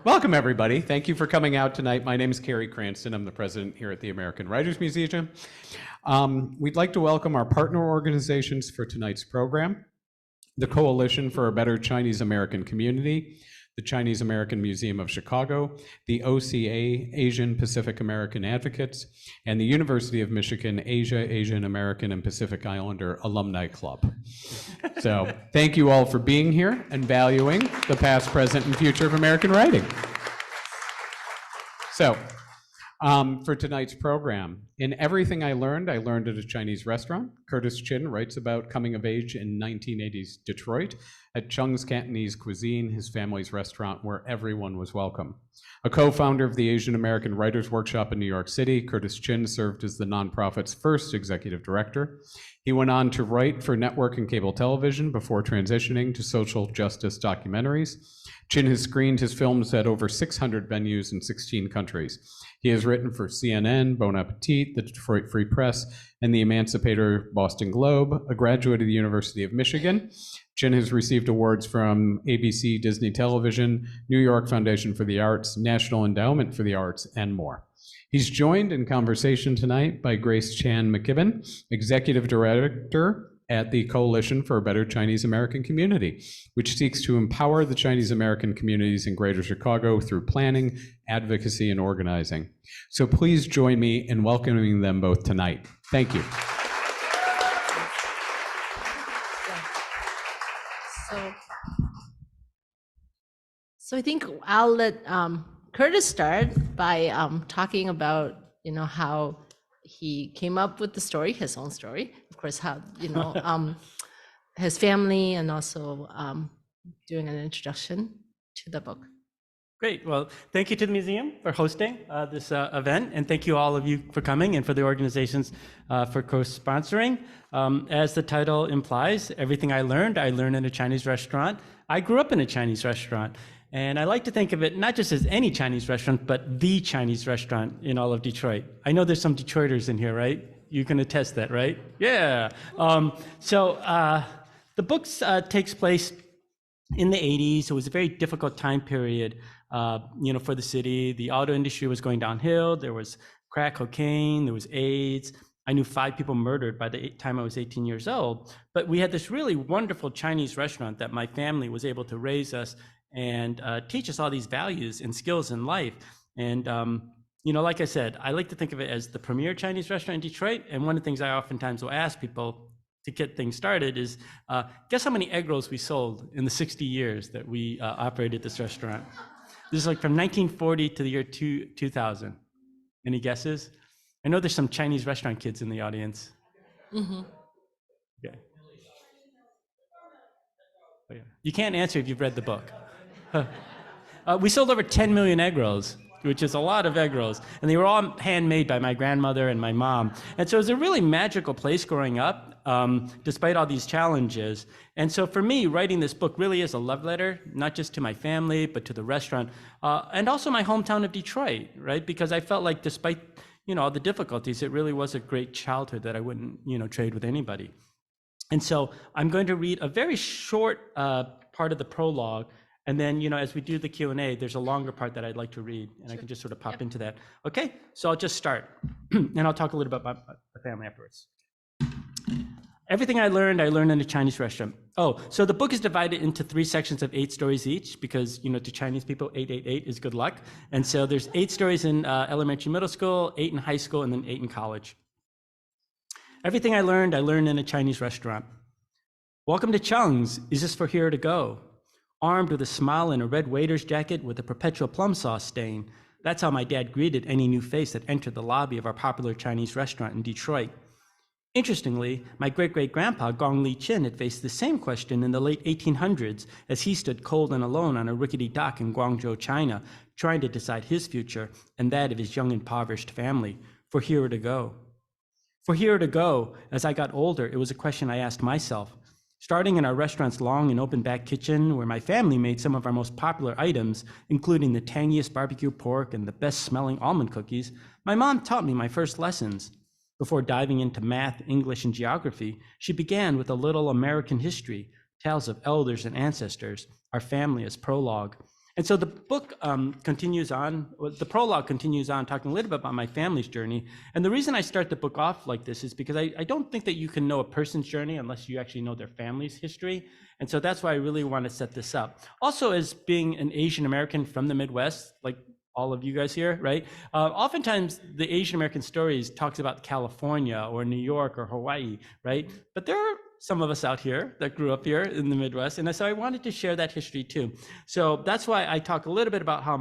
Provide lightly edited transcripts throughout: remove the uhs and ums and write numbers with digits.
Welcome, everybody. Thank you for coming out tonight. My name is Carrie Cranston. I'm the president here at the American Writers Museum. We'd like to welcome our partner organizations for tonight's program: the Coalition for a Better Chinese American Community, the Chinese American Museum of Chicago, the OCA, Asian Pacific American Advocates, and the University of Michigan Asia, Asian American, and Pacific Islander Alumni Club. So thank you all for being here and valuing the past, present, and future of American writing. So for tonight's program, in Everything I Learned at a Chinese Restaurant, Curtis Chin writes about coming of age in 1980s Detroit at Chung's Cantonese Cuisine, his family's restaurant where everyone was welcome. A co-founder of the Asian American Writers Workshop in New York City, Curtis Chin served as the nonprofit's first executive director. He went on to write for network and cable television before transitioning to social justice documentaries. Chin has screened his films at over 600 venues in 16 countries. He has written for CNN, Bon Appetit, the Detroit Free Press, and the Emancipator Boston Globe. A graduate of the University of Michigan, Chin has received awards from ABC, Disney Television, New York Foundation for the Arts, National Endowment for the Arts, and more. He's joined in conversation tonight by Grace Chan McKibben, Executive Director at the Coalition for a Better Chinese American Community, which seeks to empower the Chinese American communities in Greater Chicago through planning, advocacy, and organizing. So please join me in welcoming them both tonight. Thank you. So I think I'll let Curtis start by talking about, how he came up with the story, his own story, of course, how, his family, and also doing an introduction to the book. Great. Well, thank you to the museum for hosting this event, and thank you all of you for coming and for the organizations for co-sponsoring. As the title implies, everything I learned in a Chinese restaurant. I grew up in a Chinese restaurant, and I like to think of it not just as any Chinese restaurant, but the Chinese restaurant in all of Detroit. I know there's some Detroiters in here, right? You can attest that, right? Yeah. The book takes place in the 80s. It was a very difficult time period, for the city. The auto industry was going downhill. There was crack cocaine, there was AIDS. I knew 5 people murdered by the time I was 18 years old. But we had this really wonderful Chinese restaurant that my family was able to raise us and teach us all these values and skills in life. And, like I said, I like to think of it as the premier Chinese restaurant in Detroit. And one of the things I oftentimes will ask people to get things started is, guess how many egg rolls we sold in the 60 years that we operated this restaurant? This is like from 1940 to the year 2000. Any guesses? I know there's some Chinese restaurant kids in the audience. Mm-hmm. Okay. Oh, yeah. You can't answer if you've read the book. We sold over 10 million egg rolls, which is a lot of egg rolls. And they were all handmade by my grandmother and my mom. And so it was a really magical place growing up, despite all these challenges. And so for me, writing this book really is a love letter, not just to my family, but to the restaurant, and also my hometown of Detroit, right? Because I felt like despite, all the difficulties, it really was a great childhood that I wouldn't, trade with anybody. And so I'm going to read a very short part of the prologue. And then, as we do the Q&A, there's a longer part that I'd like to read, and sure. I can just sort of pop into that. Okay, so I'll just start, and I'll talk a little bit about my family afterwards. Everything I learned in a Chinese restaurant. Oh, so the book is divided into 3 sections of 8 stories each, because, to Chinese people, 888 is good luck. And so there's 8 stories in elementary, middle school, 8 in high school, and then 8 in college. Everything I learned in a Chinese restaurant. Welcome to Chung's. Is this for here to go? Armed with a smile and a red waiter's jacket with a perpetual plum sauce stain. That's how my dad greeted any new face that entered the lobby of our popular Chinese restaurant in Detroit. Interestingly, my great-great-grandpa Gong Li Chin had faced the same question in the late 1800s as he stood cold and alone on a rickety dock in Guangzhou, China, trying to decide his future and that of his young impoverished family. For here to go. For here to go, as I got older, it was a question I asked myself. Starting in our restaurant's long and open back kitchen, where my family made some of our most popular items, including the tangiest barbecue pork and the best smelling almond cookies, my mom taught me my first lessons. Before diving into math, English, and geography, she began with a little American history, tales of elders and ancestors, our family as prologue. And so the book continues on, the prologue continues on, talking a little bit about my family's journey. And the reason I start the book off like this is because I don't think that you can know a person's journey unless you actually know their family's history. And so that's why I really want to set this up. Also, as being an Asian American from the Midwest, like all of you guys here, right? Oftentimes the Asian American stories talks about California or New York or Hawaii, right? But there are some of us out here that grew up here in the Midwest. And so I wanted to share that history too. So that's why I talk a little bit about how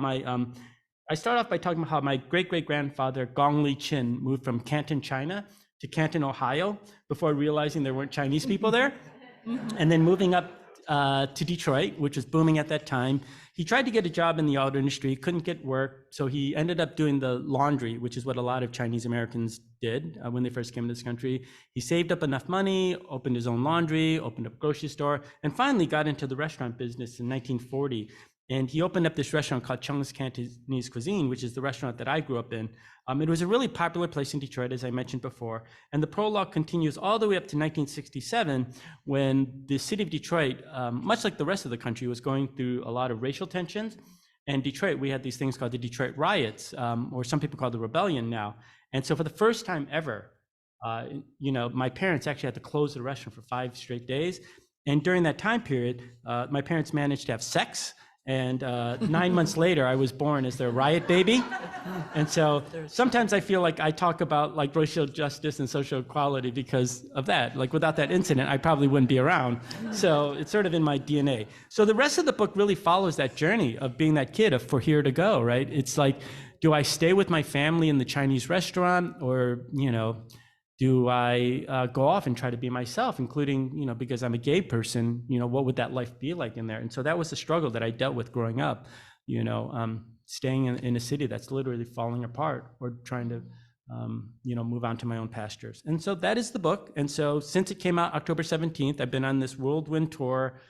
I start off by talking about how my great-great-grandfather, Gong Li Chin, moved from Canton, China to Canton, Ohio, before realizing there weren't Chinese people there. And then moving up to Detroit, which was booming at that time. He tried to get a job in the auto industry, couldn't get work, so he ended up doing the laundry, which is what a lot of Chinese Americans did when they first came to this country. He saved up enough money, opened his own laundry, opened up a grocery store, and finally got into the restaurant business in 1940. And he opened up this restaurant called Chung's Cantonese Cuisine, which is the restaurant that I grew up in. It was a really popular place in Detroit, as I mentioned before. And the prologue continues all the way up to 1967, when the city of Detroit, much like the rest of the country, was going through a lot of racial tensions. And Detroit, we had these things called the Detroit riots, or some people call the rebellion now. And so for the first time ever, my parents actually had to close the restaurant for 5 straight days. And during that time period, my parents managed to have sex. And 9 months later, I was born as their riot baby. And so sometimes I feel like I talk about like racial justice and social equality because of that. Like without that incident, I probably wouldn't be around. So it's sort of in my DNA. So the rest of the book really follows that journey of being that kid of for here to go, right? It's like, do I stay with my family in the Chinese restaurant, or, do I go off and try to be myself, including, because I'm a gay person, what would that life be like in there? And so that was the struggle that I dealt with growing up, staying in a city that's literally falling apart, or trying to, move on to my own pastures. And so that is the book. And so since it came out October 17th, I've been on this whirlwind tour.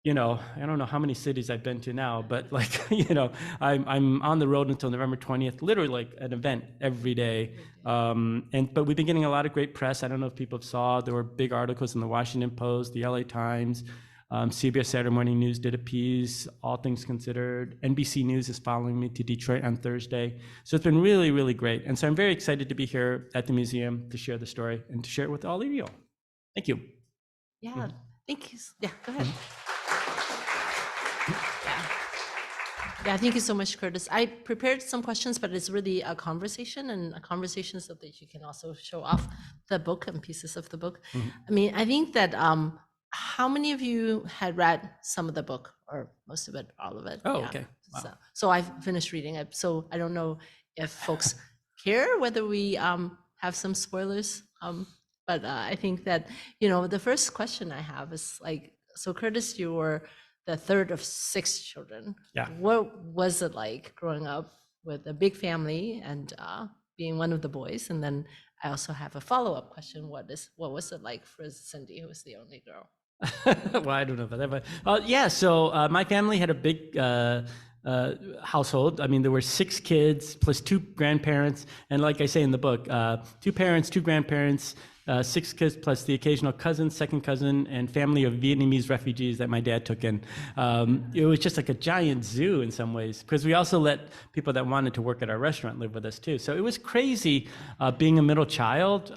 I don't know how many cities I've been to now, but I'm on the road until November 20th, literally like an event every day. But we've been getting a lot of great press. I don't know if people saw, there were big articles in the Washington Post, the LA Times, CBS Saturday Morning News did a piece, All Things Considered. NBC News is following me to Detroit on Thursday. So it's been really, really great. And so I'm very excited to be here at the museum to share the story and to share it with all of you. Thank you. Yeah, thank you. Yeah, go ahead. Yeah, thank you so much, Curtis. I prepared some questions, but it's really a conversation, and a conversation so that you can also show off the book and pieces of the book. Mm-hmm. I mean, I think that how many of you had read some of the book, or most of it, all of it? Oh, Yeah. okay. Wow. So I've finished reading it. So I don't know if folks care whether we have some spoilers. But I think that, the first question I have is like, so Curtis, you were the third of 6 children. Yeah. What was it like growing up with a big family and being one of the boys? And then I also have a follow-up question. What was it like for Cindy, who was the only girl? Well, I don't know about that, but so my family had a big household. I mean, there were 6 kids plus 2 grandparents, and like I say in the book, 2 parents, 2 grandparents, 6 kids plus the occasional cousin, second cousin, and family of Vietnamese refugees that my dad took in. It was just like a giant zoo in some ways, because we also let people that wanted to work at our restaurant live with us too. So it was crazy being a middle child.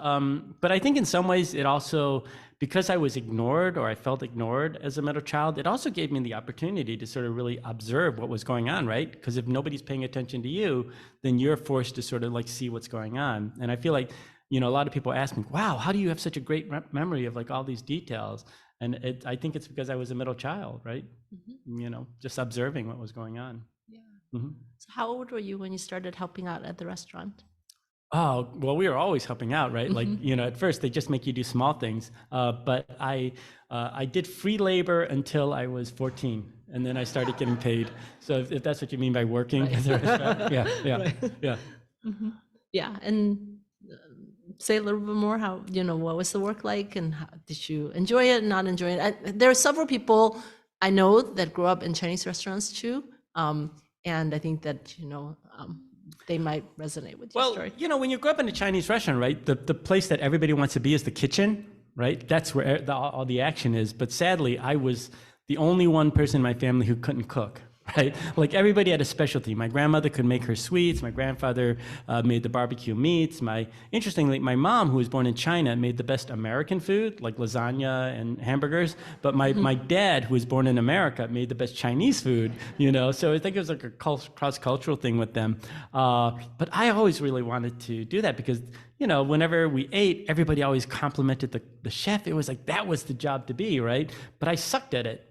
But I think in some ways it also, because I was ignored, or I felt ignored as a middle child, it also gave me the opportunity to sort of really observe what was going on, right? Because if nobody's paying attention to you, then you're forced to sort of like see what's going on. And I feel like, a lot of people ask me, wow, how do you have such a great memory of like all these details? And I think it's because I was a middle child, right? Mm-hmm. Just observing what was going on. Yeah. Mm-hmm. So how old were you when you started helping out at the restaurant? Oh, well, we were always helping out, right? Like, at first they just make you do small things. But I did free labor until I was 14, and then I started getting paid. So if that's what you mean by working at the restaurant, yeah. Mm-hmm. Yeah, and say a little bit more how, what was the work like, and how, did you enjoy it, not enjoy it? There are several people I know that grew up in Chinese restaurants too. And I think that, they might resonate with your story. Well, when you grow up in a Chinese restaurant, right, the place that everybody wants to be is the kitchen, right? That's where all the action is. But sadly, I was the only one person in my family who couldn't cook. right? Like everybody had a specialty. My grandmother could make her sweets. My grandfather made the barbecue meats. Interestingly, my mom, who was born in China, made the best American food, like lasagna and hamburgers. But my dad, who was born in America, made the best Chinese food, you know? So I think it was like a cross-cultural thing with them. But I always really wanted to do that because, you know, whenever we ate, everybody always complimented the chef. It was like, that was the job to be, right? But I sucked at it.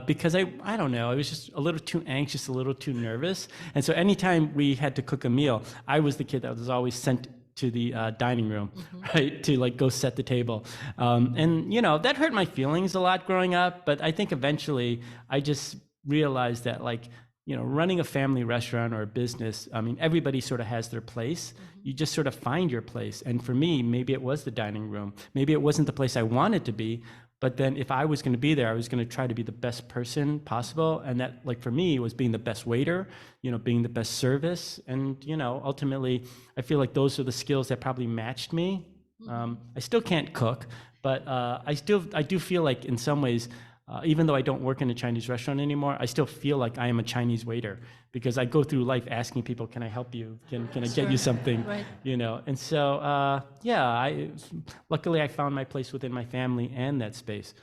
Because I don't know, I was just a little too anxious, a little too nervous. And so anytime we had to cook a meal, I was the kid that was always sent to the dining room, right, to like go set the table. And, you know, that hurt my feelings a lot growing up. But I think eventually I just realized that, like, you know, running a family restaurant or a business, I mean, everybody sort of has their place. You just sort of find your place. And for me, maybe it was the dining room. Maybe it wasn't the place I wanted to be. But then if I was going to be there, I was going to try to be the best person possible. And that, like, for me, was being the best waiter, you know, being the best service. And, you know, ultimately, I feel like those are the skills that probably matched me. I still can't cook, but I do feel like in some ways, even though I don't work in a Chinese restaurant anymore, I still feel like I am a Chinese waiter because I go through life asking people, can I help you? Can I get you something? Right. You know, and so, yeah, luckily I found my place within my family and that space,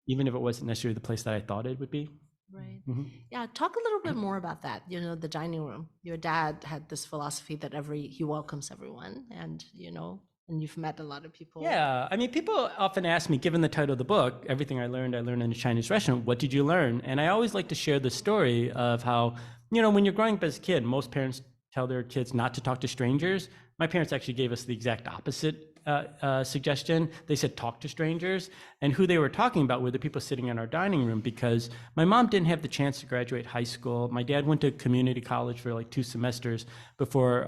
even if it wasn't necessarily the place that I thought it would be. Right. Yeah. Talk a little bit more about that. You know, the dining room. Your dad had this philosophy that he welcomes everyone, and you know, and you've met a lot of people. Yeah, I mean, people often ask me, given the title of the book, Everything I Learned in a Chinese Restaurant, what did you learn? And I always like to share the story of how, you know, when you're growing up as a kid, most parents tell their kids not to talk to strangers. My parents actually gave us the exact opposite suggestion. They said talk to strangers, and who they were talking about were the people sitting in our dining room, because my mom didn't have the chance to graduate high school. My dad went to community college for like 2 semesters before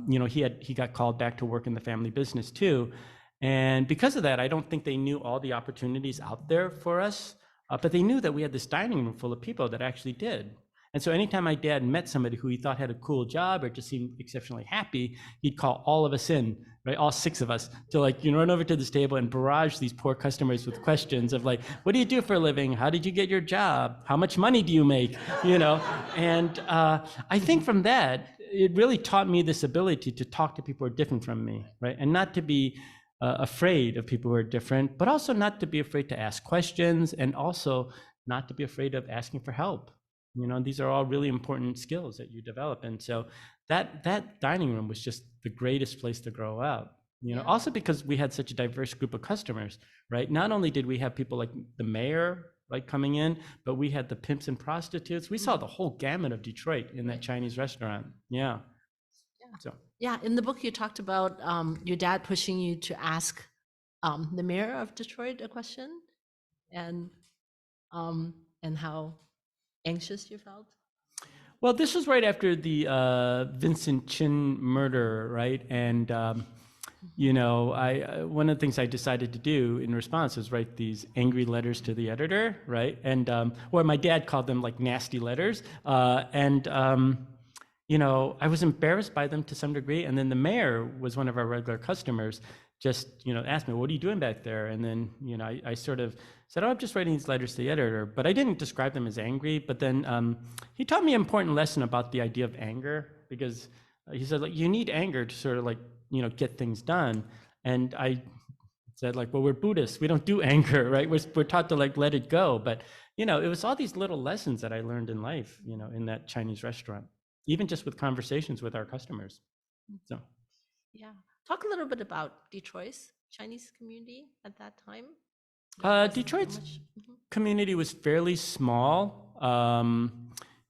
you know, he got called back to work in the family business too. And because of that, I don't think they knew all the opportunities out there for us, but they knew that we had this dining room full of people that actually did. And so anytime my dad met somebody who he thought had a cool job or just seemed exceptionally happy, he'd call all of us in, right? All 6 of us to, like, you know, run over to this table and barrage these poor customers with questions of like, what do you do for a living? How did you get your job? How much money do you make? You know? And I think from that, it really taught me this ability to talk to people who are different from me, right? And not to be afraid of people who are different, but also not to be afraid to ask questions, and also not to be afraid of asking for help. You know, these are all really important skills that you develop. And so that dining room was just the greatest place to grow up. You know, also because we had such a diverse group of customers, right? Not only did we have people like the mayor, like, coming in, but we had the pimps and prostitutes. We saw the whole gamut of Detroit in that Chinese restaurant. Yeah. So. Yeah, in the book you talked about your dad pushing you to ask the mayor of Detroit a question, and how anxious you felt. Well, this was right after the Vincent Chin murder, right? And you know, one of the things I decided to do in response was write these angry letters to the editor, right? And or my dad called them like nasty letters, you know, I was embarrassed by them to some degree. And then the mayor was one of our regular customers, just, you know, asked me, what are you doing back there? And then, you know, I sort of said, oh, I'm just writing these letters to the editor, but I didn't describe them as angry. But then he taught me an important lesson about the idea of anger, because he said, like, you need anger to sort of, like, you know, get things done. And I said, like, well, we're Buddhists, we don't do anger, right? We're taught to, like, let it go. But, you know, it was all these little lessons that I learned in life, you know, in that Chinese restaurant, even just with conversations with our customers. So. Yeah. Talk a little bit about Detroit's Chinese community at that time. Detroit's community was fairly small.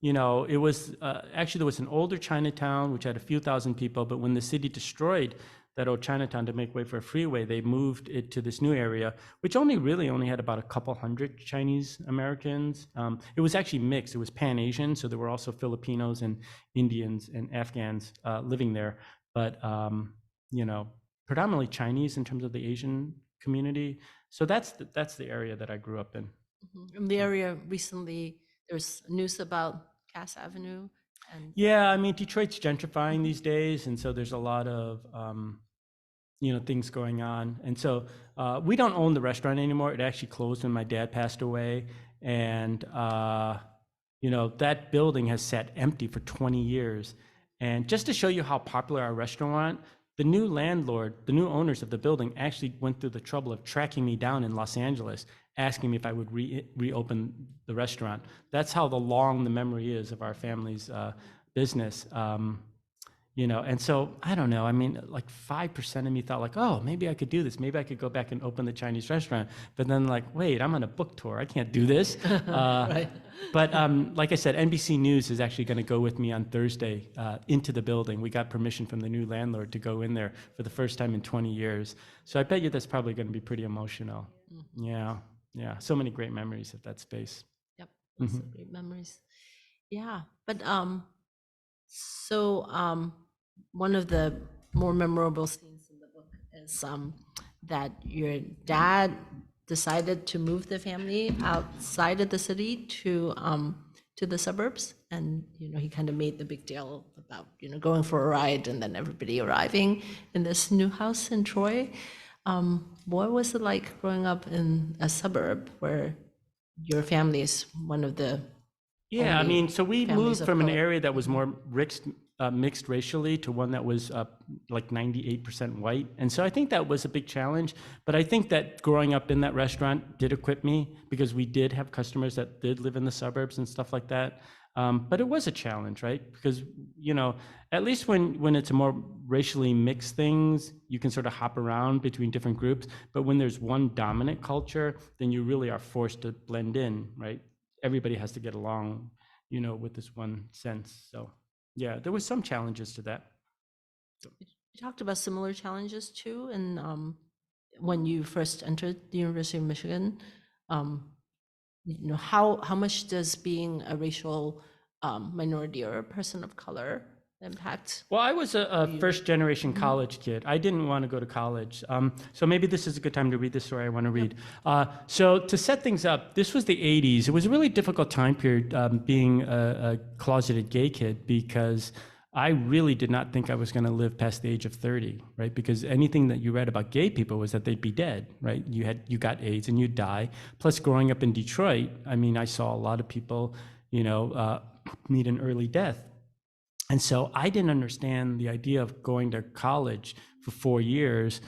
You know, it was actually, there was an older Chinatown which had a few thousand people, but when the city destroyed that old Chinatown to make way for a freeway, they moved it to this new area, which only had about a couple hundred Chinese Americans. It was actually mixed. It was Pan-Asian, so there were also Filipinos and Indians and Afghans living there, but you know, predominantly Chinese in terms of the Asian community. So that's the area that I grew up in. In the area recently, there's news about Cass Avenue. Yeah, I mean, Detroit's gentrifying these days, and so there's a lot of you know, things going on. And so we don't own the restaurant anymore. It actually closed when my dad passed away, and You know, that building has sat empty for 20 years. And just to show you how popular our restaurant, the new landlord, the new owners of the building actually went through the trouble of tracking me down in Los Angeles, asking me if I would reopen the restaurant. That's how long the memory is of our family's business. You know, and so I don't know. I mean, like 5% of me thought like, oh, maybe I could do this. Maybe I could go back and open the Chinese restaurant. But then like, wait, I'm on a book tour. I can't do this. Right. But like I said, NBC News is actually going to go with me on Thursday into the building. We got permission from the new landlord to go in there for the first time in 20 years. So I bet you that's probably going to be pretty emotional. Yeah, yeah. So many great memories of that space. Yep. Lots of great memories. Yeah. But so one of the more memorable scenes in the book is that your dad decided to move the family outside of the city to the suburbs, and you know he kind of made the big deal about going for a ride and then everybody arriving in this new house in Troy. What was it like growing up in a suburb where your family is one of the Yeah, I mean, so we families moved of from an color? area that was more mixed racially to one that was like 98% white. And so I think that was a big challenge. But I think that growing up in that restaurant did equip me, because we did have customers that did live in the suburbs and stuff like that. But it was a challenge, right? Because, you know, at least when it's a more racially mixed things, you can sort of hop around between different groups. But when there's one dominant culture, then you really are forced to blend in, right? Everybody has to get along, you know, with this one sense. So yeah, there was some challenges to that. You talked about similar challenges too, and when you first entered the University of Michigan, how much does being a racial minority or a person of color impact? Well, I was a first generation college kid. I didn't want to go to college. So maybe this is a good time to read the story I want to read. So to set things up, this was the 80s. It was a really difficult time period being a closeted gay kid, because I really did not think I was going to live past the age of 30, right? Because anything that you read about gay people was that they'd be dead, right? You got AIDS and you'd die. Plus, growing up in Detroit, I mean, I saw a lot of people, meet an early death. And so I didn't understand the idea of going to college for 4 years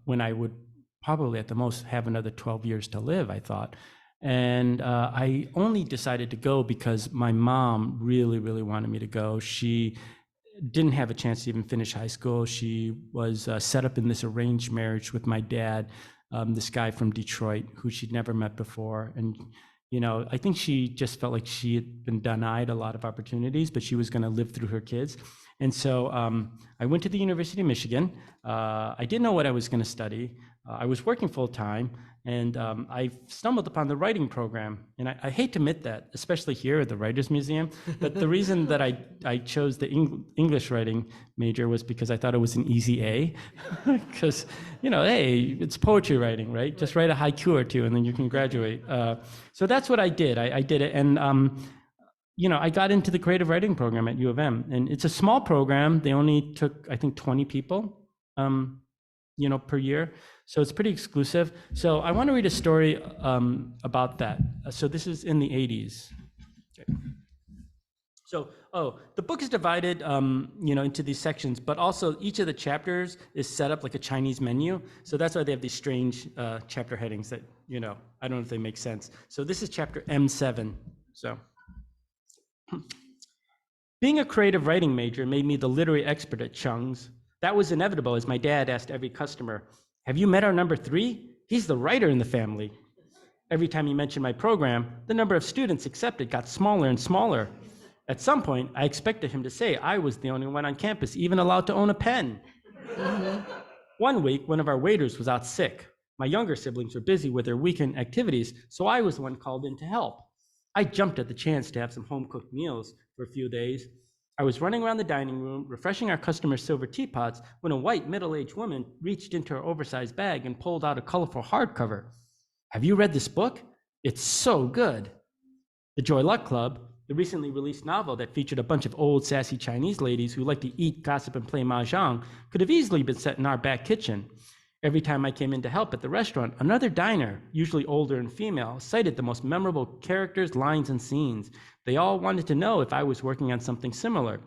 when I would probably at the most have another 12 years to live, I thought. And I only decided to go because my mom really, really wanted me to go. She didn't have a chance to even finish high school. She was set up in this arranged marriage with my dad, this guy from Detroit who she'd never met before. And I think she just felt like she had been denied a lot of opportunities, but she was going to live through her kids. And so I went to the University of Michigan. I didn't know what I was going to study. I was working full time, and I stumbled upon the writing program. And I hate to admit that, especially here at the Writers Museum, but the reason that I chose the English writing major was because I thought it was an easy A. Because, hey, it's poetry writing, right? Just write a haiku or two, and then you can graduate. So that's what I did. I did it. And I got into the creative writing program at U of M, and it's a small program. They only took, I think, 20 people, per year. So it's pretty exclusive. So I want to read a story about that. So this is in the 80s. Okay. So, the book is divided, into these sections, but also each of the chapters is set up like a Chinese menu. So that's why they have these strange chapter headings that, I don't know if they make sense. So this is chapter M7. So. Being a creative writing major made me the literary expert at Chung's. That was inevitable, as my dad asked every customer, "Have you met our number 3? He's the writer in the family." Every time he mentioned my program, the number of students accepted got smaller and smaller. At some point, I expected him to say I was the only one on campus even allowed to own a pen. One week, one of our waiters was out sick. My younger siblings were busy with their weekend activities, so I was the one called in to help. I jumped at the chance to have some home-cooked meals for a few days. I was running around the dining room, refreshing our customers' silver teapots, when a white middle-aged woman reached into her oversized bag and pulled out a colorful hardcover. "Have you read this book? It's so good." The Joy Luck Club, the recently released novel that featured a bunch of old, sassy Chinese ladies who like to eat, gossip, and play mahjong, could have easily been set in our back kitchen. Every time I came in to help at the restaurant, another diner, usually older and female, cited the most memorable characters, lines, and scenes. They all wanted to know if I was working on something similar.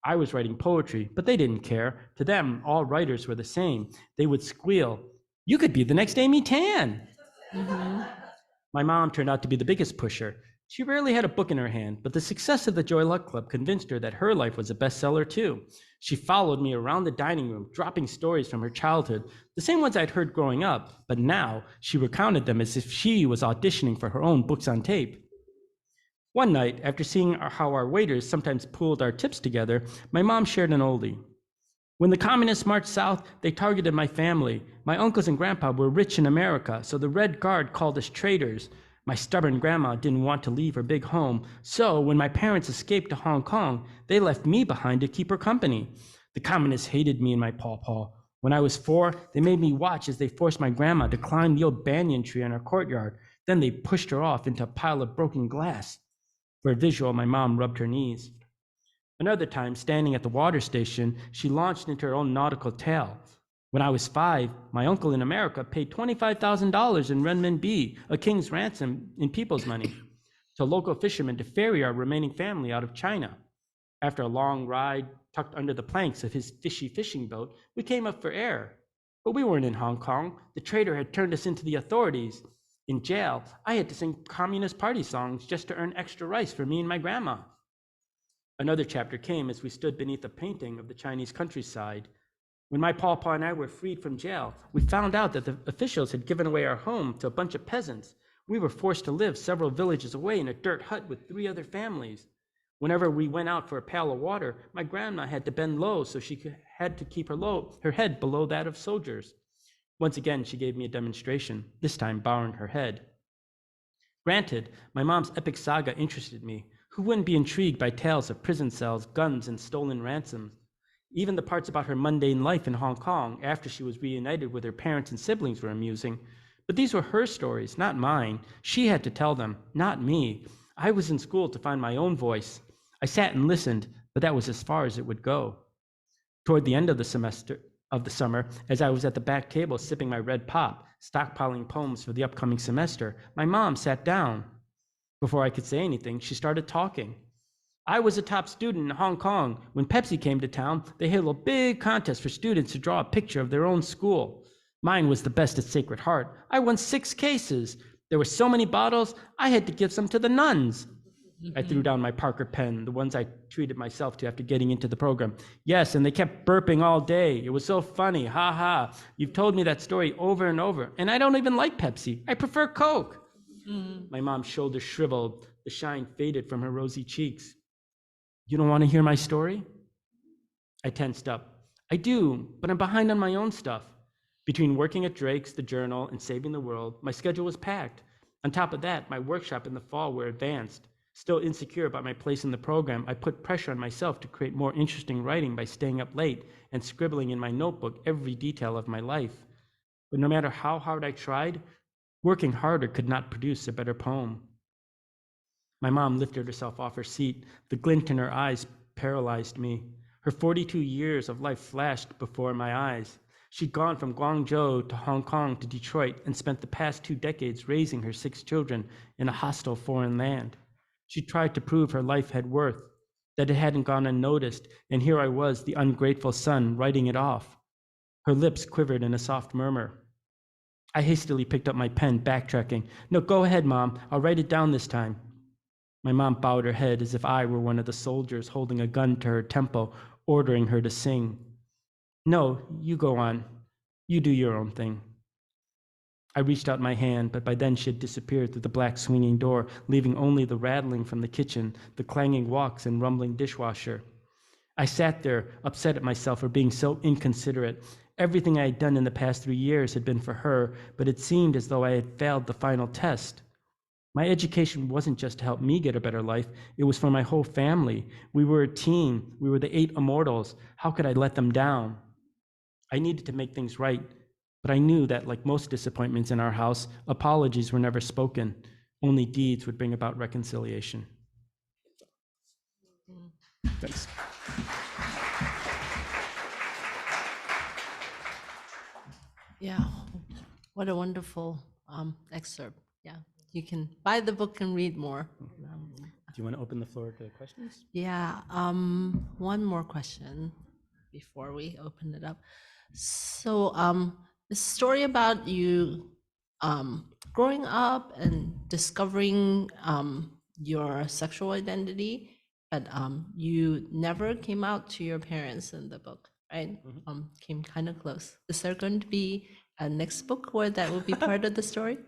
I was writing poetry, but they didn't care. To them, all writers were the same. They would squeal, "You could be the next Amy Tan." My mom turned out to be the biggest pusher. She rarely had a book in her hand, but the success of the Joy Luck Club convinced her that her life was a bestseller too. She followed me around the dining room, dropping stories from her childhood, the same ones I'd heard growing up, but now she recounted them as if she was auditioning for her own books on tape. One night, after seeing how our waiters sometimes pooled our tips together, my mom shared an oldie. "When the communists marched south, they targeted my family. My uncles and grandpa were rich in America, so the Red Guard called us traitors. My stubborn grandma didn't want to leave her big home, so when my parents escaped to Hong Kong, they left me behind to keep her company. The communists hated me and my pawpaw. When I was 4, they made me watch as they forced my grandma to climb the old banyan tree in our courtyard. Then they pushed her off into a pile of broken glass." For a visual, my mom rubbed her knees. Another time, standing at the water station, she launched into her own nautical tale. "When I was 5, my uncle in America paid $25,000 in renminbi, a king's ransom in people's money, to local fishermen to ferry our remaining family out of China. After a long ride, tucked under the planks of his fishy fishing boat, we came up for air. But we weren't in Hong Kong. The traitor had turned us into the authorities. In jail, I had to sing Communist Party songs just to earn extra rice for me and my grandma." Another chapter came as we stood beneath a painting of the Chinese countryside. When my pawpaw and I were freed from jail, we found out that the officials had given away our home to a bunch of peasants. We were forced to live several villages away in a dirt hut with 3 other families. Whenever we went out for a pail of water, my grandma had to bend low so she had to keep her head below that of soldiers. Once again, she gave me a demonstration, this time bowing her head. Granted, my mom's epic saga interested me. Who wouldn't be intrigued by tales of prison cells, guns, and stolen ransoms? Even the parts about her mundane life in Hong Kong after she was reunited with her parents and siblings were amusing. But these were her stories, not mine. She had to tell them, not me. I was in school to find my own voice. I sat and listened, but that was as far as it would go. Toward the end of the summer, as I was at the back table sipping my red pop, stockpiling poems for the upcoming semester, my mom sat down. Before I could say anything, she started talking. "I was a top student in Hong Kong. When Pepsi came to town, they held a big contest for students to draw a picture of their own school. Mine was the best at Sacred Heart. I won 6 cases. There were so many bottles, I had to give some to the nuns." I threw down my Parker pen, the ones I treated myself to after getting into the program. "Yes, and they kept burping all day. It was so funny. Ha ha. You've told me that story over and over, and I don't even like Pepsi. I prefer Coke." My mom's shoulders shriveled. The shine faded from her rosy cheeks. "You don't want to hear my story?" I tensed up. "I do, but I'm behind on my own stuff." Between working at Drake's, the Journal, and Saving the World, my schedule was packed. On top of that, my workshop in the fall were advanced. Still insecure about my place in the program, I put pressure on myself to create more interesting writing by staying up late and scribbling in my notebook every detail of my life. But no matter how hard I tried, working harder could not produce a better poem. My mom lifted herself off her seat. The glint in her eyes paralyzed me. Her 42 years of life flashed before my eyes. She'd gone from Guangzhou to Hong Kong to Detroit and spent the past 2 decades raising her 6 children in a hostile foreign land. She tried to prove her life had worth, that it hadn't gone unnoticed, and here I was, the ungrateful son, writing it off. Her lips quivered in a soft murmur. I hastily picked up my pen, backtracking. "No, go ahead, Mom. I'll write it down this time." My mom bowed her head as if I were one of the soldiers holding a gun to her temple, ordering her to sing. "No, you go on. You do your own thing." I reached out my hand, but by then she had disappeared through the black swinging door, leaving only the rattling from the kitchen, the clanging woks and rumbling dishwasher. I sat there, upset at myself for being so inconsiderate. Everything I had done in the past 3 years had been for her, but it seemed as though I had failed the final test. My education wasn't just to help me get a better life, it was for my whole family. We were a team. We were the 8 immortals. How could I let them down? I needed to make things right. But I knew that, like most disappointments in our house, apologies were never spoken. Only deeds would bring about reconciliation. Thanks. Yeah, what a wonderful excerpt. Yeah, you can buy the book and read more. Do you want to open the floor to questions? Yeah, one more question before we open it up. So, the story about you growing up and discovering your sexual identity, but you never came out to your parents in the book, right? Came kind of close. Is there going to be a next book where that will be part of the story?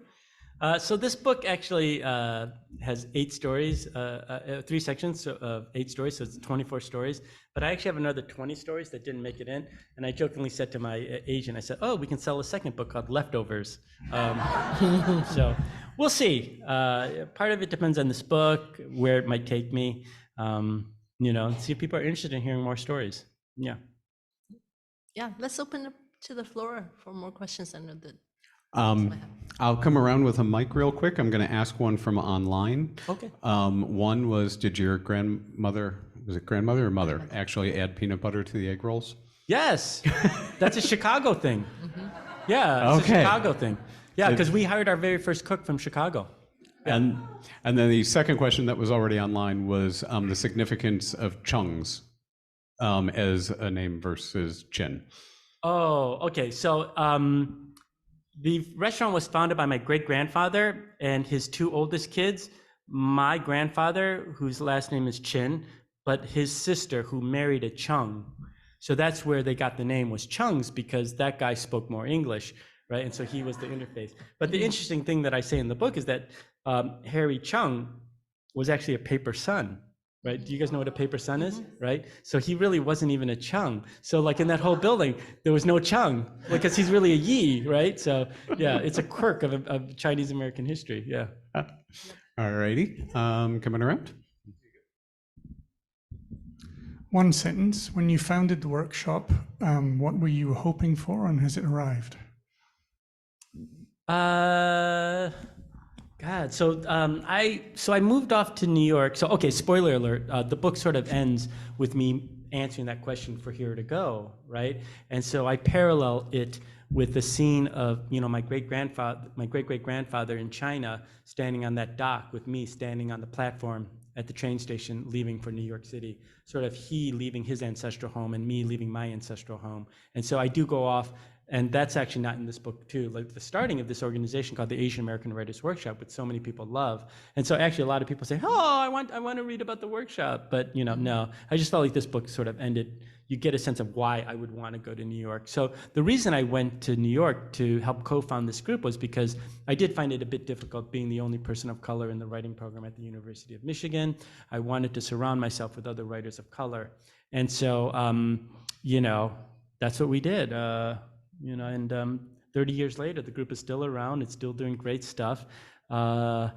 So this book actually has 8 stories, 3 sections of 8 stories, so it's 24 stories. But I actually have another 20 stories that didn't make it in. And I jokingly said to my agent, I said, oh, we can sell a second book called Leftovers. So we'll see. Part of it depends on this book, where it might take me, see if people are interested in hearing more stories. Yeah. Yeah, let's open up to the floor for more questions. I know that. I'll come around with a mic real quick. I'm going to ask one from online. Okay. One was, did your grandmother, was it grandmother or mother, actually add peanut butter to the egg rolls? Yes, that's a Chicago thing. Yeah, it's a Chicago thing. Yeah, because we hired our very first cook from Chicago. And then the second question that was already online was the significance of Chung's as a name versus Chin. Oh, okay. So the restaurant was founded by my great-grandfather and his 2 oldest kids. My grandfather, whose last name is Chin, but his sister, who married a Chung. So that's where they got the name, was Chung's, because that guy spoke more English, right? And so he was the interface. But the interesting thing that I say in the book is that Harry Chung was actually a paper son, right? Do you guys know what a paper son is, right? So he really wasn't even a Chung. So like in that whole building, there was no Chung, because he's really a Yi, right? So yeah, it's a quirk of Chinese American history, yeah. All righty, coming around. One sentence, when you founded the workshop, what were you hoping for, and has it arrived? God, so I moved off to New York. So okay, spoiler alert. The book sort of ends with me answering that question for Here to Go, right? And so I parallel it with the scene of my great great grandfather in China standing on that dock with me standing on the platform at the train station leaving for New York City. Sort of he leaving his ancestral home and me leaving my ancestral home. And so I do go off. And that's actually not in this book too, like the starting of this organization called the Asian American Writers Workshop, which so many people love. And so actually a lot of people say, oh, I want to read about the workshop. But no, I just felt like this book sort of ended. You get a sense of why I would want to go to New York. So the reason I went to New York to help co-found this group was because I did find it a bit difficult being the only person of color in the writing program at the University of Michigan. I wanted to surround myself with other writers of color. And so, that's what we did. And 30 years later, the group is still around. It's still doing great stuff. And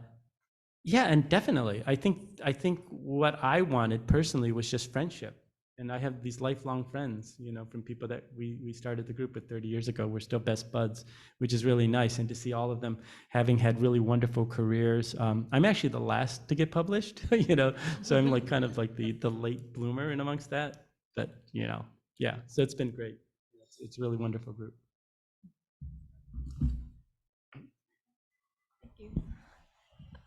definitely, I think what I wanted personally was just friendship. And I have these lifelong friends, from people that we started the group with 30 years ago. We're still best buds, which is really nice. And to see all of them having had really wonderful careers. I'm actually the last to get published, so I'm like kind of like the late bloomer in amongst that. But, so it's been great. It's a really wonderful group.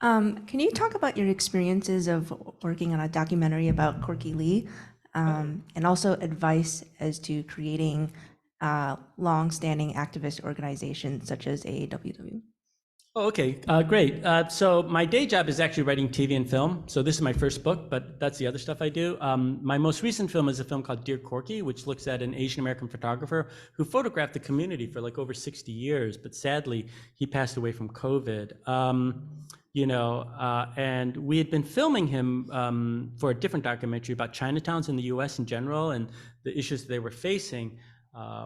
Can you talk about your experiences of working on a documentary about Corky Lee, and also advice as to creating long-standing activist organizations such as AAWW? Oh, okay, great. So my day job is actually writing TV and film. So this is my first book, but that's the other stuff I do. My most recent film is a film called Dear Corky, which looks at an Asian American photographer who photographed the community for like over 60 years, but sadly he passed away from COVID. And we had been filming him for a different documentary about Chinatowns in the US in general and the issues they were facing.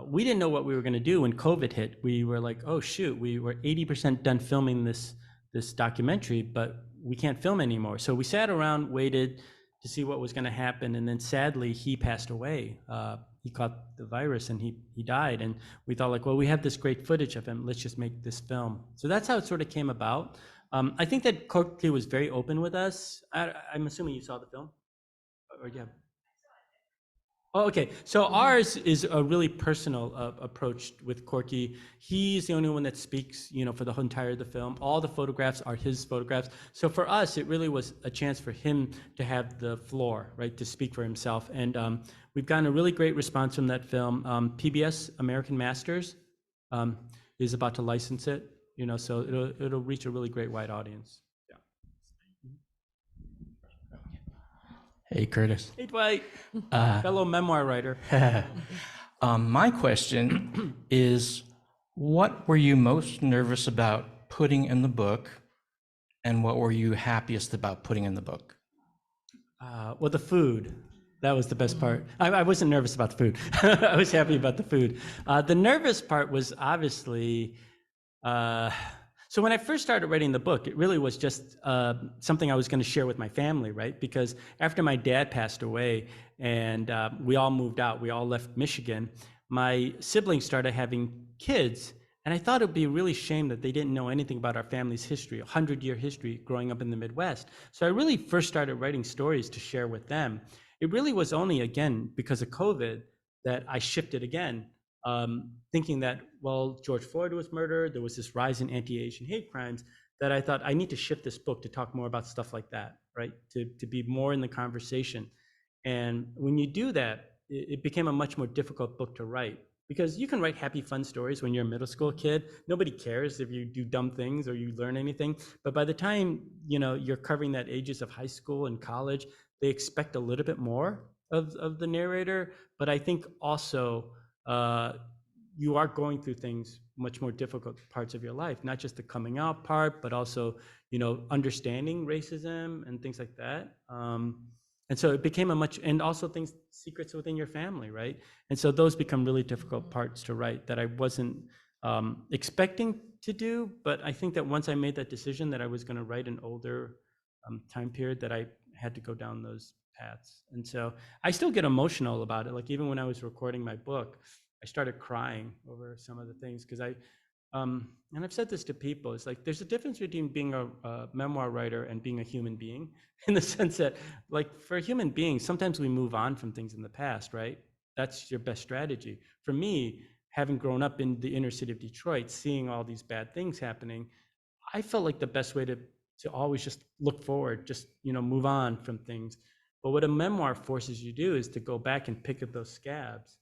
We didn't know what we were going to do when COVID hit. We were like, oh shoot, we were 80% done filming this documentary, but we can't film anymore. So we sat around, waited to see what was going to happen, and then sadly he passed away. He caught the virus and he died, and we thought like, well, we have this great footage of him, let's just make this film. So that's how it sort of came about. I think that Corky was very open with us. I'm assuming you saw the film, or yeah. Oh, okay. So ours is a really personal approach with Corky. He's the only one that speaks, for the whole entire of the film. All the photographs are his photographs. So for us, it really was a chance for him to have the floor, right, to speak for himself. And we've gotten a really great response from that film. PBS American Masters is about to license it, so it'll reach a really great wide audience. Hey, Curtis. Hey, Dwight, fellow memoir writer. My question is, what were you most nervous about putting in the book, and what were you happiest about putting in the book? Well, the food. That was the best part. I wasn't nervous about the food. I was happy about the food. The nervous part was obviously... So when I first started writing the book, it really was just something I was going to share with my family, right? Because after my dad passed away and we all moved out, we all left Michigan, my siblings started having kids. And I thought it would be a really shame that they didn't know anything about our family's history, 100-year history growing up in the Midwest. So I really first started writing stories to share with them. It really was only, again, because of COVID that I shifted again. Thinking that, well, George Floyd was murdered, there was this rise in anti-Asian hate crimes, that I thought I need to shift this book to talk more about stuff like that, right? To be more in the conversation. And when you do that, it became a much more difficult book to write, because you can write happy, fun stories when you're a middle school kid. Nobody cares if you do dumb things or you learn anything. But by the time, you're covering that ages of high school and college, they expect a little bit more of the narrator. But I think also, you are going through things, much more difficult parts of your life, not just the coming out part, but also, understanding racism and things like that. And so it became and also secrets within your family, right? And so those become really difficult parts to write that I wasn't expecting to do, but I think that once I made that decision that I was going to write an older time period, that I had to go down those paths. And so I still get emotional about it. Like even when I was recording my book, I started crying over some of the things because and I've said this to people, it's like there's a difference between being a memoir writer and being a human being, in the sense that, like, for a human being, sometimes we move on from things in the past, right? That's your best strategy. For me, having grown up in the inner city of Detroit, seeing all these bad things happening, I felt like the best way to always just look forward, just, move on from things. But what a memoir forces you to do is to go back and pick up those scabs.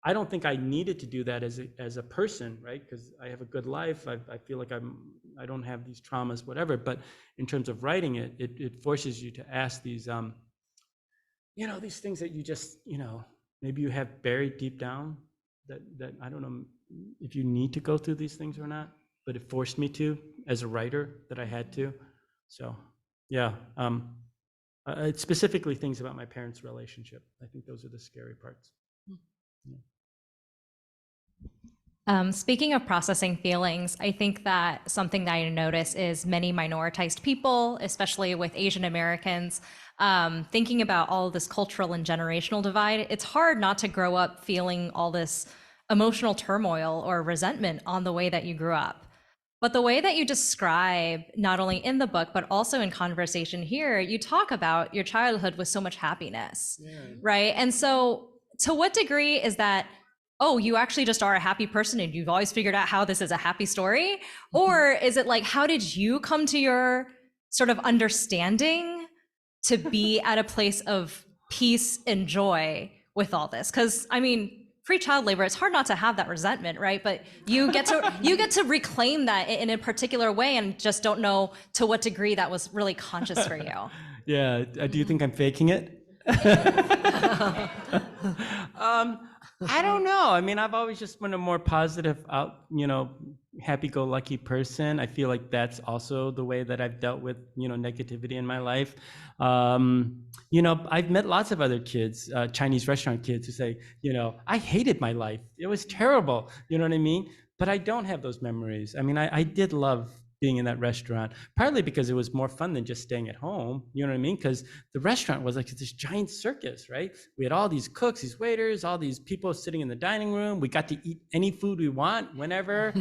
I don't think I needed to do that as a person, right? Because I have a good life. I feel like I don't have these traumas, whatever. But in terms of writing it, it forces you to ask these, these things that you just, maybe you have buried deep down. That I don't know if you need to go through these things or not. But it forced me to, as a writer, that I had to. So, yeah. It's specifically things about my parents' relationship. I think those are the scary parts. Yeah. Speaking of processing feelings, I think that something that I notice is many minoritized people, especially with Asian Americans, thinking about all of this cultural and generational divide. It's hard not to grow up feeling all this emotional turmoil or resentment on the way that you grew up. But the way that you describe, not only in the book, but also in conversation here, you talk about your childhood with so much happiness, right? And so to what degree is that, oh, you actually just are a happy person and you've always figured out how this is a happy story? Or is it like, how did you come to your sort of understanding to be at a place of peace and joy with all this? Because, I mean, free child labor, it's hard not to have that resentment, right? But you get to reclaim that in a particular way, and just don't know to what degree that was really conscious for you. Yeah, do you think I'm faking it? I don't know. I mean, I've always just been a more positive, happy-go-lucky person. I feel like that's also the way that I've dealt with, negativity in my life. I've met lots of other kids, Chinese restaurant kids, who say, I hated my life. It was terrible. You know what I mean? But I don't have those memories. I mean, I did love being in that restaurant, partly because it was more fun than just staying at home. You know what I mean? Because the restaurant was like this giant circus, right? We had all these cooks, these waiters, all these people sitting in the dining room. We got to eat any food we want, whenever.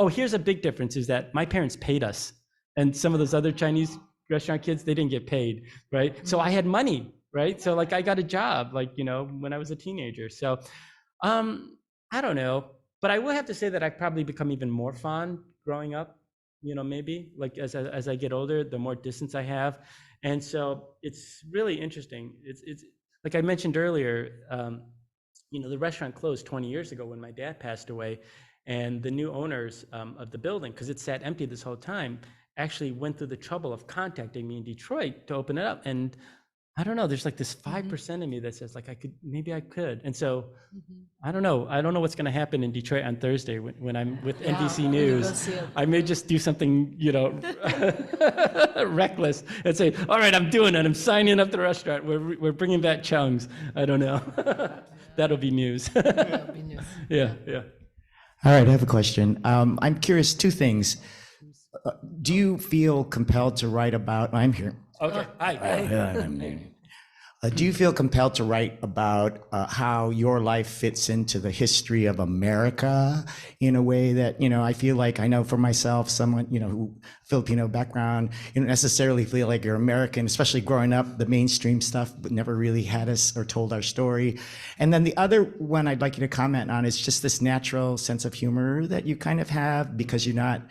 Here's a big difference, is that my parents paid us. And some of those other Chinese restaurant kids, they didn't get paid, right? So I had money, right? So like I got a job, like, when I was a teenager. So I don't know, but I will have to say that I've probably become even more fond growing up, maybe like as I get older, the more distance I have. And so it's really interesting. It's like I mentioned earlier, the restaurant closed 20 years ago when my dad passed away, and the new owners of the building, because it sat empty this whole time, actually went through the trouble of contacting me in Detroit to open it up. And I don't know, there's like this 5% of me that says like maybe I could. And so I don't know what's going to happen in Detroit on Thursday when I'm with NBC News. I may just do something, reckless and say, all right, I'm doing it. I'm signing up the restaurant. We're bringing back Chung's. I don't know. That'll be news. Yeah. All right, I have a question. I'm curious, two things. Do you feel compelled to write about, I'm here. Okay, hi. Do you feel compelled to write about how your life fits into the history of America in a way that, I feel like I know for myself, someone, who Filipino background, you don't necessarily feel like you're American, especially growing up, the mainstream stuff, but never really had us or told our story. And then the other one I'd like you to comment on is just this natural sense of humor that you kind of have because you're not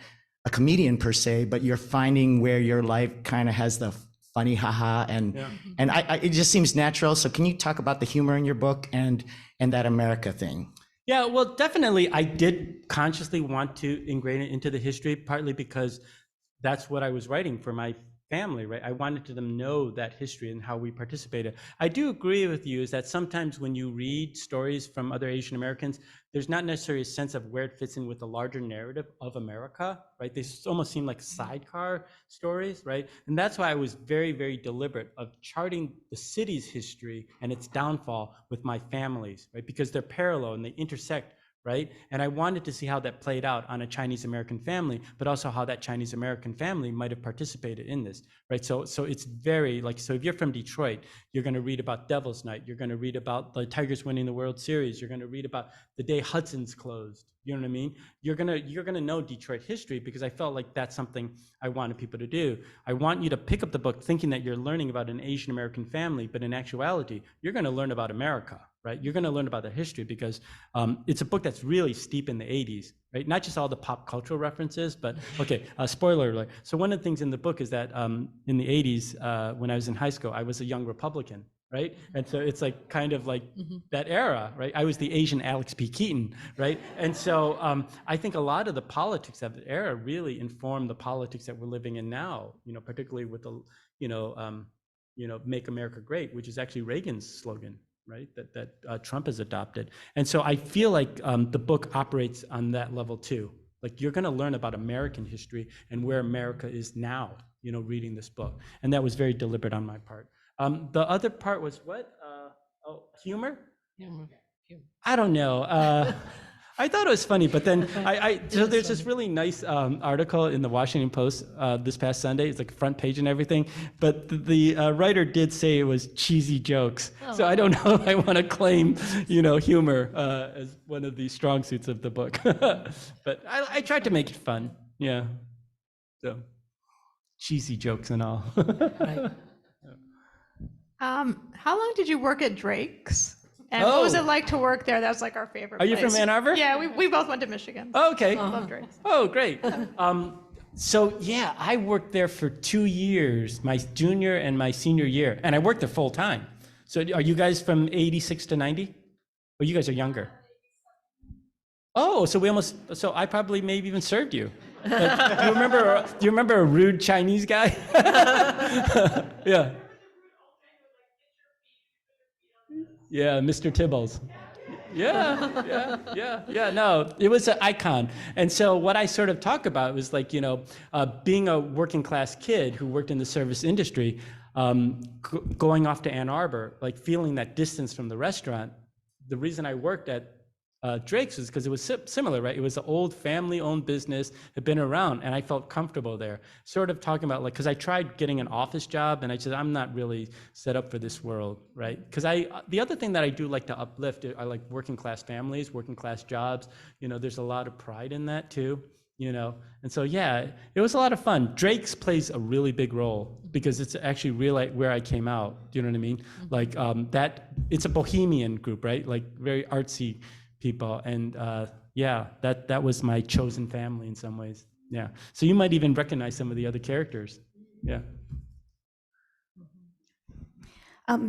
a comedian per se, but you're finding where your life kind of has the funny haha and it just seems natural. So can you talk about the humor in your book and that America thing? Yeah, well, definitely I did consciously want to ingrain it into the history, partly because that's what I was writing for my family, right? I wanted them to know that history and how we participated. I do agree with you is that sometimes when you read stories from other Asian Americans, there's not necessarily a sense of where it fits in with the larger narrative of America, right? They almost seem like sidecar stories, right? And that's why I was very, very deliberate of charting the city's history and its downfall with my families, right? Because they're parallel and they intersect, right? And I wanted to see how that played out on a Chinese American family, but also how that Chinese American family might have participated in this, right? So it's very so if you're from Detroit, you're going to read about Devil's Night. You're going to read about the Tigers winning the World Series. You're going to read about the day Hudson's closed. You know what I mean? You're gonna know Detroit history because I felt like that's something I wanted people to do. I want you to pick up the book thinking that you're learning about an Asian American family, but in actuality, you're going to learn about America, right? You're going to learn about the history because it's a book that's really steep in the 80s, right? Not just all the pop cultural references, but okay, spoiler alert. So one of the things in the book is that in the 80s, when I was in high school, I was a young Republican, right? And so it's like kind of like that era, right? I was the Asian Alex P. Keaton, right? And so I think a lot of the politics of the era really informed the politics that we're living in now, particularly with the, Make America Great, which is actually Reagan's slogan, right? That Trump has adopted. And so I feel like the book operates on that level too. Like you're gonna learn about American history and where America is now, reading this book. And that was very deliberate on my part. The other part was what? Humor? I don't know. I thought it was funny, but then so there's this really nice article in the Washington Post this past Sunday. It's like front page and everything, but the writer did say it was cheesy jokes. So I don't know if I want to claim, humor as one of the strong suits of the book. But I tried to make it fun. Yeah. So cheesy jokes and all. Right. How long did you work at Drake's? And what was it like to work there? That was like our favorite Are you place. from Ann Arbor? Yeah, we both went to Michigan. Oh, okay. Love Drake's. Oh, great. So yeah, I worked there for 2 years, my junior and my senior year, and I worked there full time. So are you guys from 86 to 90? Or you guys are younger? Oh, so I probably maybe even served you. Like, do you remember a rude Chinese guy? Yeah. Yeah, Mr. Tibbles. Yeah. No, it was an icon. And so what I sort of talk about was like, being a working class kid who worked in the service industry, going off to Ann Arbor, like feeling that distance from the restaurant. The reason I worked at Drake's was because it was similar, right? It was an old family-owned business, had been around, and I felt comfortable there. Sort of talking about because I tried getting an office job, and I said I'm not really set up for this world, right? Because the other thing that I do like to uplift, I like working class families, working class jobs. There's a lot of pride in that too. And so, yeah, it was a lot of fun. Drake's plays a really big role because it's actually really where I came out. Do you know what I mean? Like that, it's a bohemian group, right? Like very artsy people. And yeah, that was my chosen family in some ways. Yeah. So you might even recognize some of the other characters. Yeah.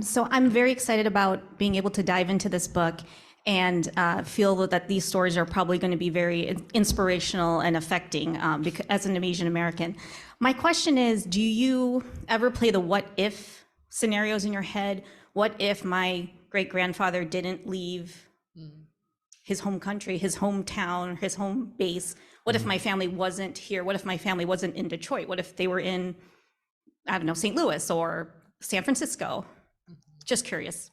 So I'm very excited about being able to dive into this book and feel that these stories are probably going to be very inspirational and affecting because, as an Asian American. My question is, do you ever play the what if scenarios in your head? What if my great-grandfather didn't leave his home country, his hometown, his home base? What if my family wasn't here? What if my family wasn't in Detroit? What if they were in, I don't know, St. Louis or San Francisco? Just curious.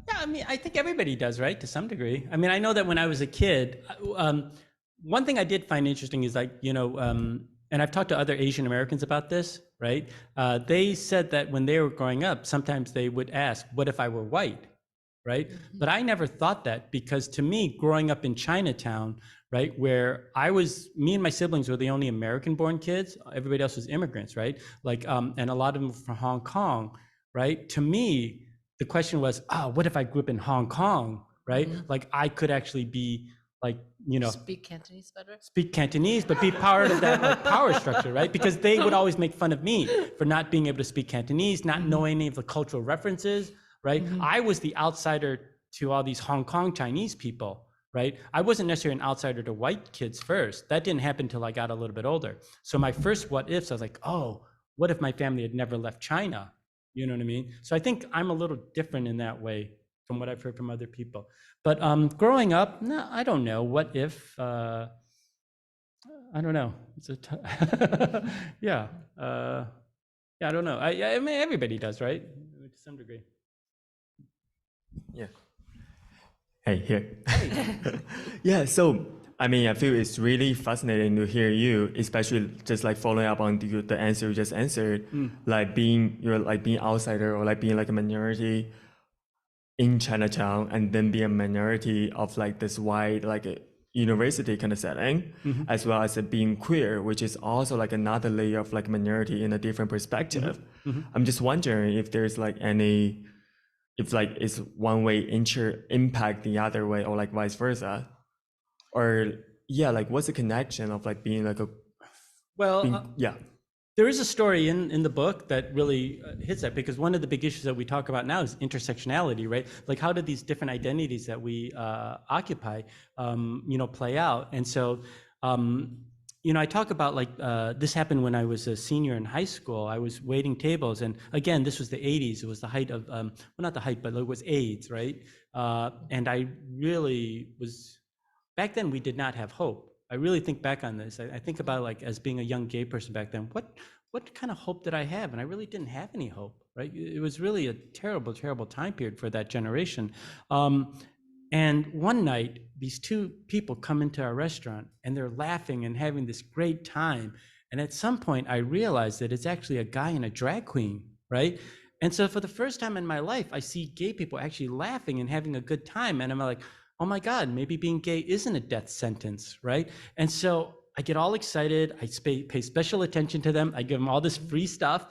Yeah, I mean, I think everybody does, right? To some degree. I mean, I know that when I was a kid, one thing I did find interesting is like, and I've talked to other Asian Americans about this, right? They said that when they were growing up, sometimes they would ask, what if I were white, right? But I never thought that because to me, growing up in Chinatown, right, where me and my siblings were the only American-born kids, everybody else was immigrants, right? Like, and a lot of them were from Hong Kong, right? To me, the question was, what if I grew up in Hong Kong, right? Like I could actually be like, Speak Cantonese better? Speak Cantonese, but be part of that like, power structure, right? Because they would always make fun of me for not being able to speak Cantonese, not knowing any of the cultural references, right? I was the outsider to all these Hong Kong Chinese people, right? I wasn't necessarily an outsider to white kids first. That didn't happen until I got a little bit older. So my first what ifs, I was like, what if my family had never left China? You know what I mean? So I think I'm a little different in that way from what I've heard from other people. But growing up, no, I don't know. What if, I don't know. It's yeah. Yeah, I don't know. I mean, everybody does, right? To some degree. Yeah. Hey, here. Yeah, so I mean, I feel it's really fascinating to hear you, especially just like following up on the answer you just answered, like being outsider or like being like a minority in Chinatown and then be a minority of like this white like a university kind of setting, as well as being queer, which is also like another layer of like minority in a different perspective. I'm just wondering if there's like if like is one way impact the other way or like vice versa, or yeah, like what's the connection of like being like a there is a story in the book that really hits that, because one of the big issues that we talk about now is intersectionality, right? Like how do these different identities that we occupy play out? And so I talk about like this happened when I was a senior in high school. I was waiting tables, and again, this was the 80s. It was the height of well, not the height, but it was AIDS, right? And I really was, back then we did not have hope. I really think back on this. I think about like as being a young gay person back then, what kind of hope did I have? And I really didn't have any hope, right? It was really a terrible, terrible time period for that generation. And one night, these two people come into our restaurant and they're laughing and having this great time. And at some point, I realized that it's actually a guy and a drag queen, right? And so for the first time in my life, I see gay people actually laughing and having a good time. And I'm like, oh my God, maybe being gay isn't a death sentence, right? And so I get all excited. I pay special attention to them. I give them all this free stuff,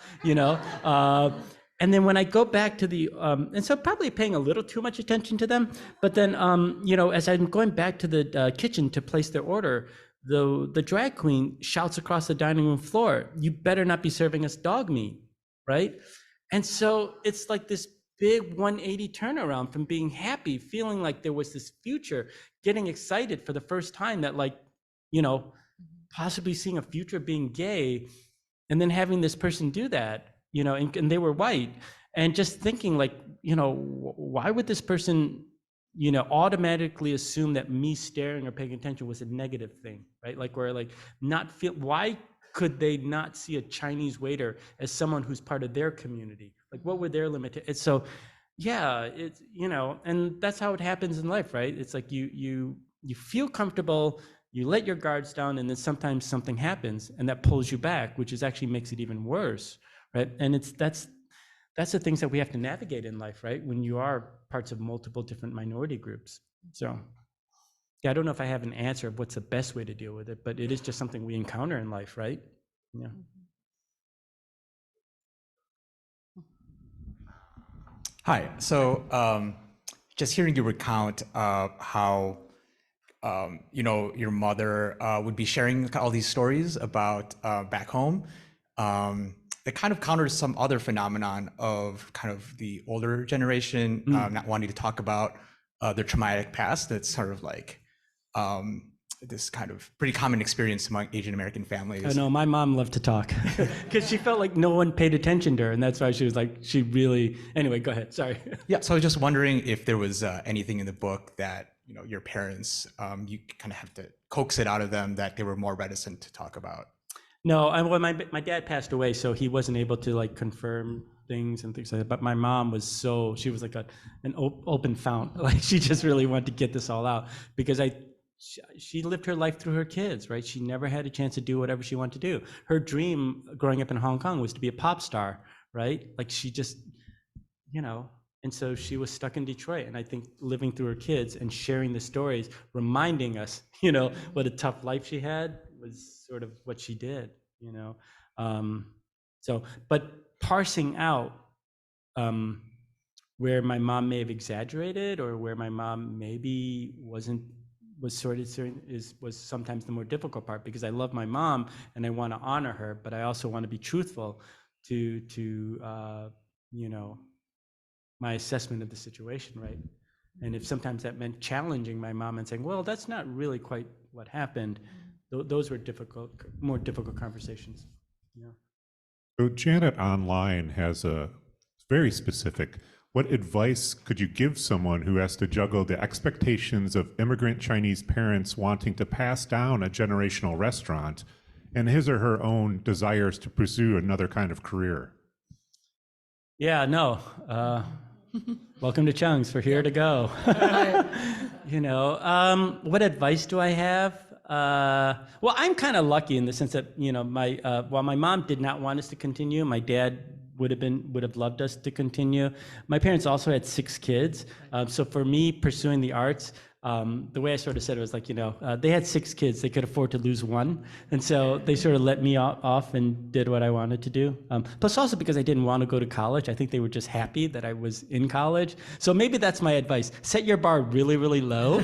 and then when I go back to the, and so probably paying a little too much attention to them, but then, as I'm going back to the kitchen to place their order, the drag queen shouts across the dining room floor, "You better not be serving us dog meat," right? And so it's like this big 180 turnaround from being happy, feeling like there was this future, getting excited for the first time that like, possibly seeing a future being gay, and then having this person do that, and they were white, and just thinking like, why would this person, automatically assume that me staring or paying attention was a negative thing, right? Like, where like why could they not see a Chinese waiter as someone who's part of their community? Like, what were their limitations? So, yeah, it's, and that's how it happens in life, right? It's like you feel comfortable, you let your guards down, and then sometimes something happens and that pulls you back, which is actually makes it even worse, right? And that's the things that we have to navigate in life, right? When you are parts of multiple different minority groups. So, Yeah, I don't know if I have an answer of what's the best way to deal with it, but it is just something we encounter in life, right? Yeah. Hi. So just hearing you recount how your mother would be sharing all these stories about back home, it kind of counters some other phenomenon of kind of the older generation not wanting to talk about their traumatic past. That's sort of like this kind of pretty common experience among Asian American families. I know my mom loved to talk because she felt like no one paid attention to her, and that's why she was like, she really. Anyway, go ahead. Sorry. Yeah. So I was just wondering if there was anything in the book that your parents, you kind of have to coax it out of them that they were more reticent to talk about. No, well, my dad passed away, so he wasn't able to like confirm things and things like that. But my mom was she was like an open fount. Like she just really wanted to get this all out because she lived her life through her kids, right? She never had a chance to do whatever she wanted to do. Her dream growing up in Hong Kong was to be a pop star, right? Like she just, and so she was stuck in Detroit. And I think living through her kids and sharing the stories, reminding us, what a tough life she had was sort of what she did, but parsing out where my mom may have exaggerated or where my mom maybe was sometimes the more difficult part, because I love my mom and I want to honor her, but I also want to be truthful to my assessment of the situation, right? And if sometimes that meant challenging my mom and saying, well, that's not really quite what happened, those were more difficult conversations. So Janet Online has a very specific, what advice could you give someone who has to juggle the expectations of immigrant Chinese parents wanting to pass down a generational restaurant and his or her own desires to pursue another kind of career? Yeah, no. Welcome to Chung's. We're here to go. What advice do I have? Well, I'm kind of lucky in the sense that, while my mom did not want us to continue, my dad would have loved us to continue. My parents also had 6 kids. So for me, pursuing the arts, the way I sort of said it was like, they had 6 kids, they could afford to lose 1. And so they sort of let me off and did what I wanted to do. Plus also because I didn't want to go to college. I think they were just happy that I was in college. So maybe that's my advice. Set your bar really, really low.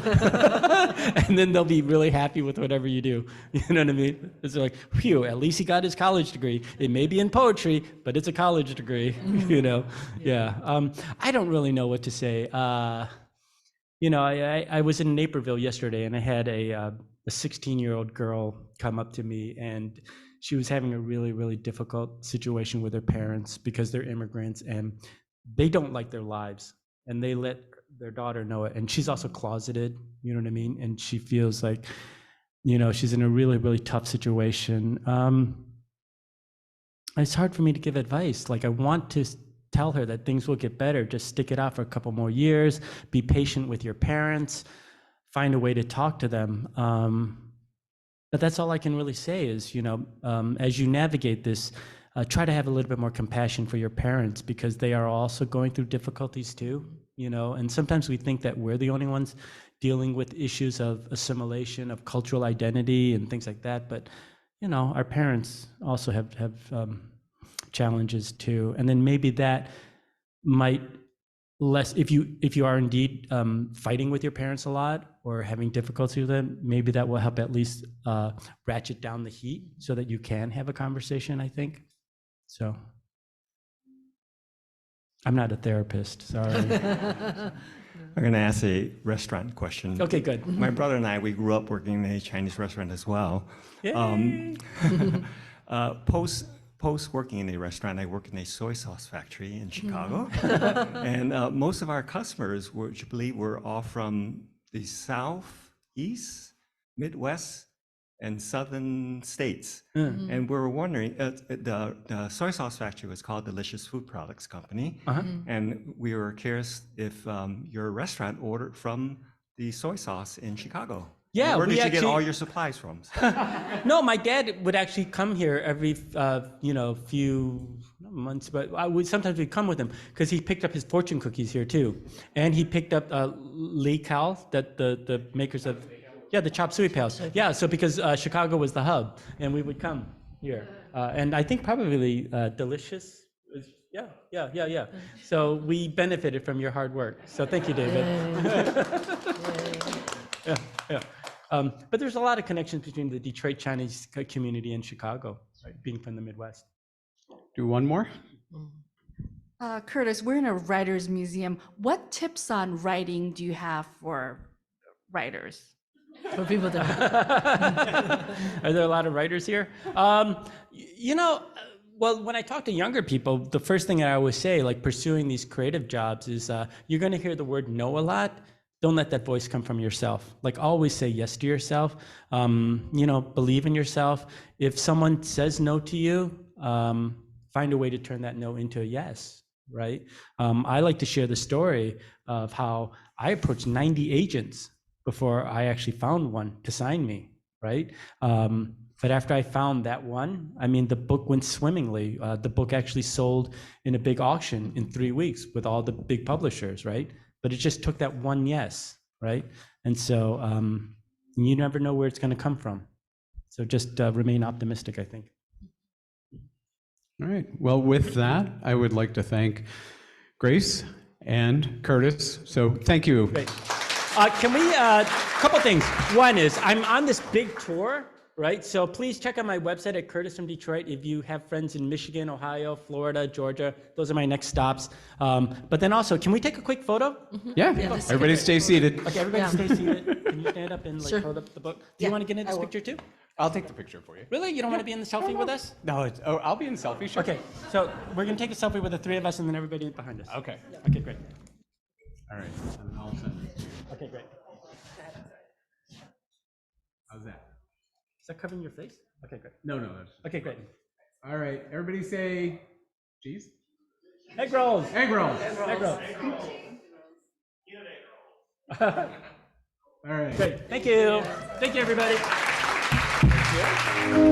And then they'll be really happy with whatever you do. You know what I mean? It's like, phew, at least he got his college degree. It may be in poetry, but it's a college degree, Yeah. I don't really know what to say. I was in Naperville yesterday, and I had a 16-year-old girl come up to me, and she was having a really, really difficult situation with her parents because they're immigrants, and they don't like their lives, and they let their daughter know it. And she's also closeted, you know what I mean? And she feels like, she's in a really, really tough situation. It's hard for me to give advice. Like, I want to tell her that things will get better. Just stick it out for a couple more years. Be patient with your parents. Find a way to talk to them. But that's all I can really say is, as you navigate this, try to have a little bit more compassion for your parents because they are also going through difficulties too, and sometimes we think that we're the only ones dealing with issues of assimilation, of cultural identity and things like that. But, our parents also have challenges too. And then maybe that might if you are indeed fighting with your parents a lot or having difficulty with them, maybe that will help at least ratchet down the heat so that you can have a conversation, I think. So I'm not a therapist, sorry. I'm going to ask a restaurant question. Okay, good. My brother and I, we grew up working in a Chinese restaurant as well. Post working in a restaurant, I worked in a soy sauce factory in Chicago. And most of our customers, which I believe were all from the South, East, Midwest, and Southern states. And we were wondering, the soy sauce factory was called Delicious Food Products Company. And we were curious if your restaurant ordered from the soy sauce in Chicago. Yeah, where did you get all your supplies from? No, my dad would actually come here every few months, but sometimes we'd come with him because he picked up his fortune cookies here too, and he picked up Lee Cal, that the makers of Yeah, the chop suey pails. Yeah, so because Chicago was the hub, and we would come here. And I think probably Delicious was, yeah. So we benefited from your hard work. So thank you, David. Yeah. But there's a lot of connections between the Detroit Chinese community and Chicago, right, being from the Midwest. Do one more. Curtis, we're in a writer's museum. What tips on writing do you have for writers? For people that Are there a lot of writers here? Well, when I talk to younger people, the first thing that I always say, like pursuing these creative jobs, is you're going to hear the word no a lot. Don't let that voice come from yourself. Like always say yes to yourself. Believe in yourself. If someone says no to you, find a way to turn that no into a yes, right? I like to share the story of how I approached 90 agents before I actually found one to sign me, right? But after I found that one, the book went swimmingly. The book actually sold in a big auction in 3 weeks with all the big publishers, right? But it just took that one yes, right? And so you never know where it's going to come from. So just remain optimistic, I think. All right. Well, with that, I would like to thank Grace and Curtis. So thank you. Great. Can we, couple things. One is I'm on this big tour, right? So please check out my website at Curtis from Detroit if you have friends in Michigan, Ohio, Florida, Georgia. Those are my next stops. But then also, can we take a quick photo? Yeah. Everybody stay seated. Okay, everybody stay seated. Can you stand up and hold up the book? Do you want to get in this picture too? I'll take the picture for you. Really? You don't want to be in the selfie with us? No, I'll be in selfie, sure. Okay, so we're going to take a selfie with the three of us and then everybody behind us. Okay. Okay, great. All right. And I'll send it to you. Okay, great. How's that? Is that covering your face? Okay, great. No. Okay, great. All right. Everybody say cheese. Egg rolls. Egg rolls. Egg rolls. All right. Great. Thank you. Thank you, everybody. Thank you.